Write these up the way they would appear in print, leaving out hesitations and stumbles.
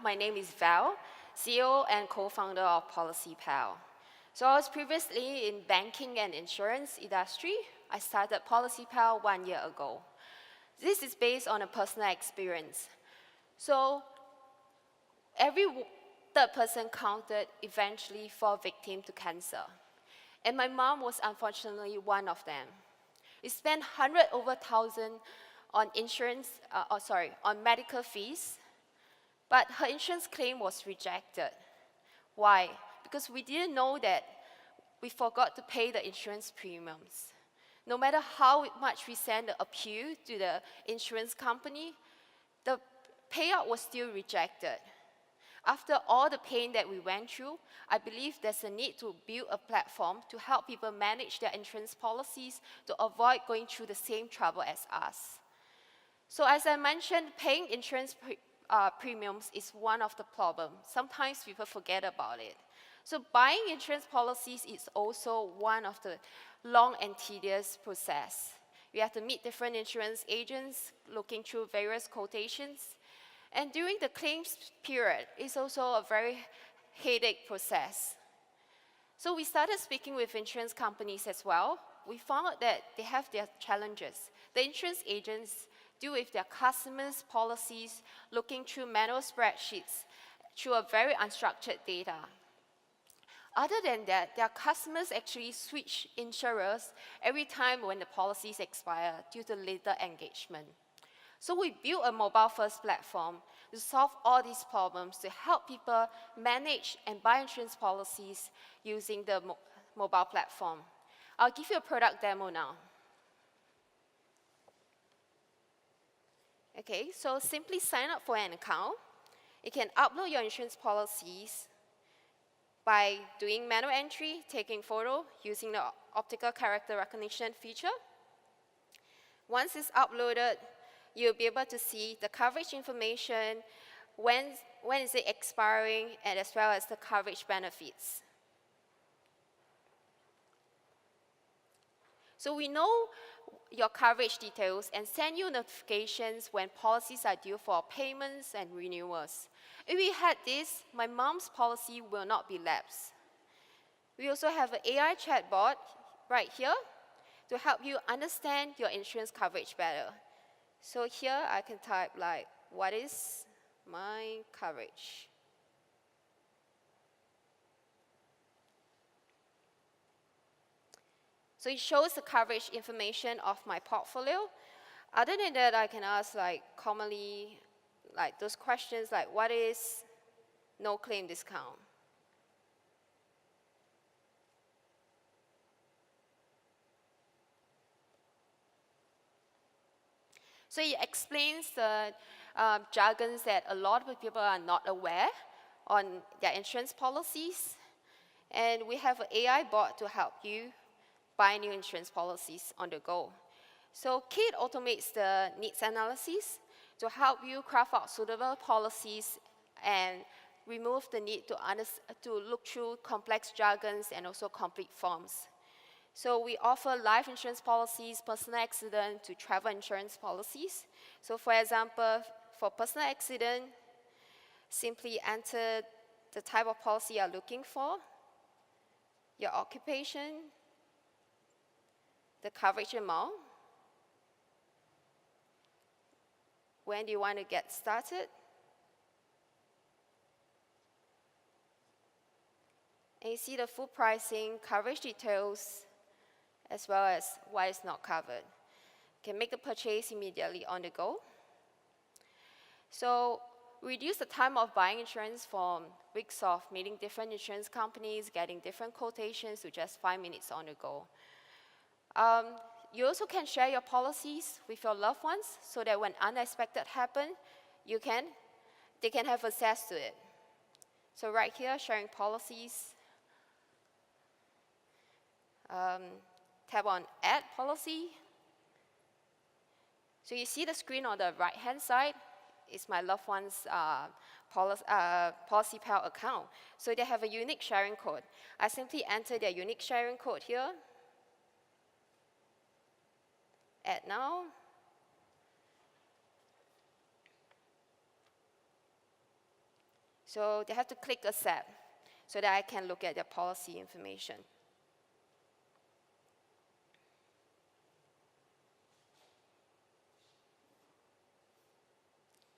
my name is Val, CEO and co-founder of PolicyPal. So I was previously in banking and insurance industry. I started PolicyPal 1 year ago. This is based on a personal experience. So every third person counted eventually fall victim to cancer. And my mom was unfortunately one of them. We spent 100 over thousand on insurance, on medical fees, but her insurance claim was rejected. Why? Because we didn't know that we forgot to pay the insurance premiums. No matter how much we sent the appeal to the insurance company, the payout was still rejected. After all the pain that we went through, I believe there's a need to build a platform to help people manage their insurance policies to avoid going through the same trouble as us. So as I mentioned, paying insurance premiums is one of the problems. Sometimes people forget about it. So buying insurance policies is also one of the long and tedious process. We have to meet different insurance agents, looking through various quotations. And during the claims period, it's also a very headache process. So we started speaking with insurance companies as well. We found out that they have their challenges. The insurance agents deal with their customers' policies, looking through manual spreadsheets, through a very unstructured data. Other than that, their customers actually switch insurers every time when the policies expire due to little engagement. So we built a mobile-first platform to solve all these problems, to help people manage and buy insurance policies using the mobile platform. I'll give you a product demo now. Okay, so simply sign up for an account. You can upload your insurance policies by doing manual entry, taking photo, using the optical character recognition feature. Once it's uploaded, you'll be able to see the coverage information, when is it expiring, and as well as the coverage benefits. So we know your coverage details and send you notifications when policies are due for payments and renewals. If we had this, my mom's policy will not be lapsed. We also have an AI chatbot right here to help you understand your insurance coverage better. So here I can type like, what is my coverage? So it shows the coverage information of my portfolio. Other than that, I can ask like commonly, like those questions like, what is no claim discount? So it explains the jargons that a lot of people are not aware on their insurance policies. And we have an AI bot to help you buy new insurance policies on the go. So Kit automates the needs analysis to help you craft out suitable policies and remove the need to look through complex jargons and also complete forms. So we offer life insurance policies, personal accident to travel insurance policies. So for example, for personal accident, simply enter the type of policy you're looking for, your occupation, the coverage amount, when do you want to get started, and you see the full pricing, coverage details, as well as what is not covered. You can make the purchase immediately on the go. So reduce the time of buying insurance from weeks of meeting different insurance companies, getting different quotations to just 5 minutes on the go. You also can share your policies with your loved ones so that when unexpected happen, they can have access to it. So right here, sharing policies. Tap on Add Policy. So you see the screen on the right-hand side is my loved one's PolicyPal account. So they have a unique sharing code. I simply enter their unique sharing code here. Add now. So they have to click accept so that I can look at their policy information.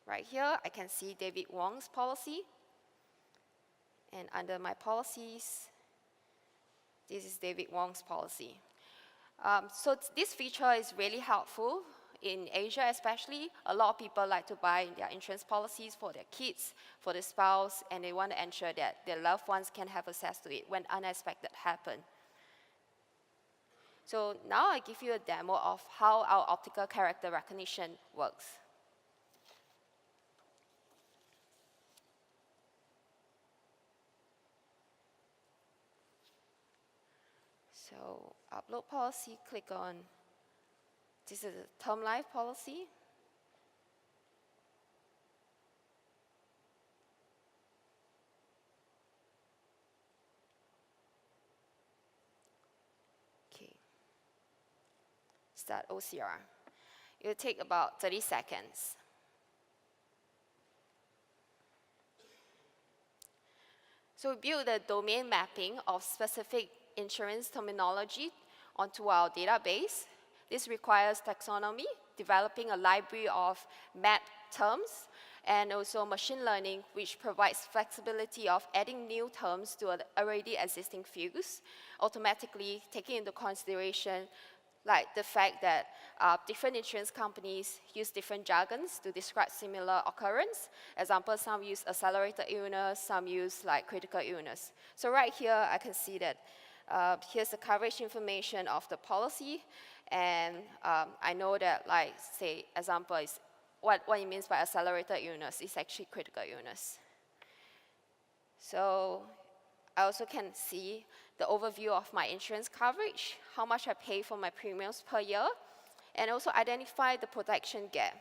Right here, I can see David Wong's policy. And under my policies, this is David Wong's policy. So this feature is really helpful in Asia especially. A lot of people like to buy their insurance policies for their kids, for their spouse, and they want to ensure that their loved ones can have access to it when unexpected happen. So now I give you a demo of how our optical character recognition works. So upload policy, click on, this is a term life policy. Okay. Start OCR. It will take about 30 seconds. So we build a domain mapping of specific insurance terminology onto our database. This requires taxonomy, developing a library of mapped terms, and also machine learning, which provides flexibility of adding new terms to already existing fields, automatically taking into consideration like the fact that different insurance companies use different jargons to describe similar occurrence. Example, some use accelerated illness, some use like critical illness. So right here, I can see that here's the coverage information of the policy, and I know that, like, say, example is what it means by accelerated illness is actually critical illness. So I also can see the overview of my insurance coverage, how much I pay for my premiums per year, and also identify the protection gap.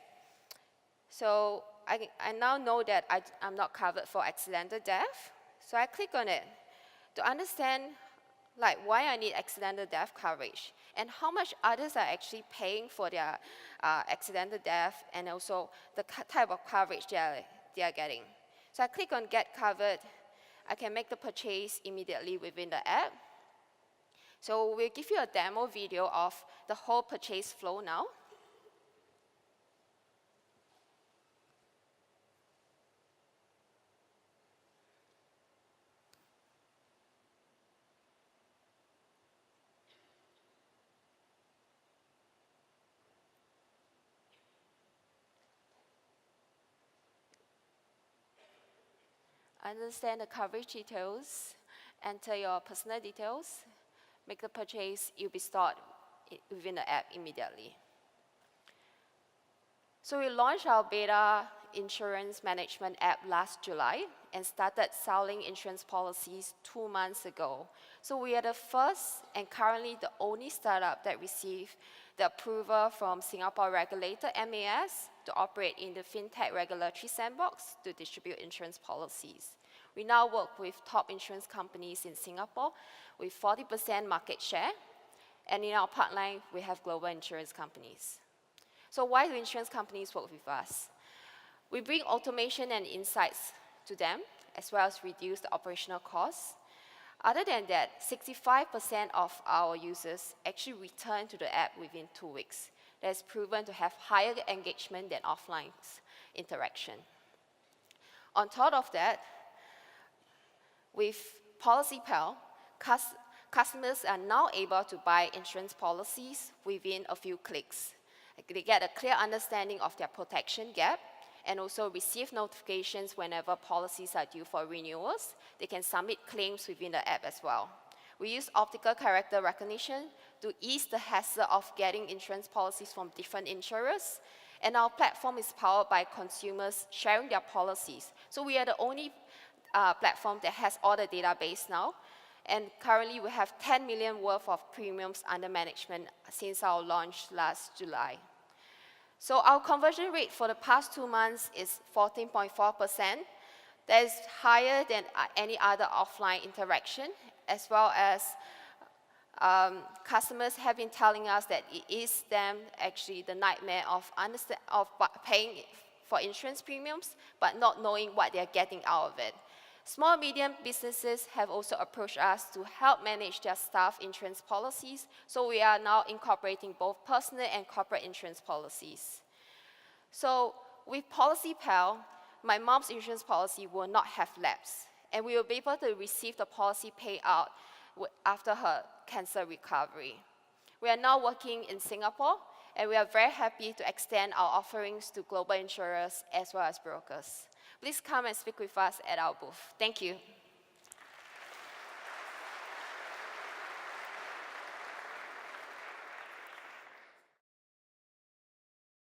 So I now know that I'm not covered for accidental death, so I click on it to understand like why I need accidental death coverage and how much others are actually paying for their accidental death, and also the type of coverage they are getting. So I click on Get Covered. I can make the purchase immediately within the app. So we'll give you a demo video of the whole purchase flow now. Understand the coverage details, enter your personal details, make the purchase, you'll be stored within the app immediately. So we launched our beta insurance management app last July and started selling insurance policies 2 months ago. So we are the first and currently the only startup that received the approval from Singapore regulator MAS to operate in the FinTech regulatory sandbox to distribute insurance policies. We now work with top insurance companies in Singapore with 40% market share, and in our pipeline, we have global insurance companies. So why do insurance companies work with us? We bring automation and insights to them, as well as reduce the operational costs. Other than that, 65% of our users actually return to the app within 2 weeks. That's proven to have higher engagement than offline interaction. On top of that, with PolicyPal, customers are now able to buy insurance policies within a few clicks. They get a clear understanding of their protection gap and also receive notifications whenever policies are due for renewals. They can submit claims within the app as well. We use optical character recognition to ease the hassle of getting insurance policies from different insurers. And our platform is powered by consumers sharing their policies. So we are the only platform that has all the database now. And currently we have 10 million worth of premiums under management since our launch last July. So our conversion rate for the past 2 months is 14.4%. That is higher than any other offline interaction, as well as customers have been telling us that it is them actually the nightmare of paying for insurance premiums, but not knowing what they're getting out of it. Small and medium businesses have also approached us to help manage their staff insurance policies, so we are now incorporating both personal and corporate insurance policies. So with Policy Pal, my mom's insurance policy will not have lapsed, and we will be able to receive the policy payout after her cancer recovery. We are now working in Singapore, and we are very happy to extend our offerings to global insurers as well as brokers. Please come and speak with us at our booth. Thank you.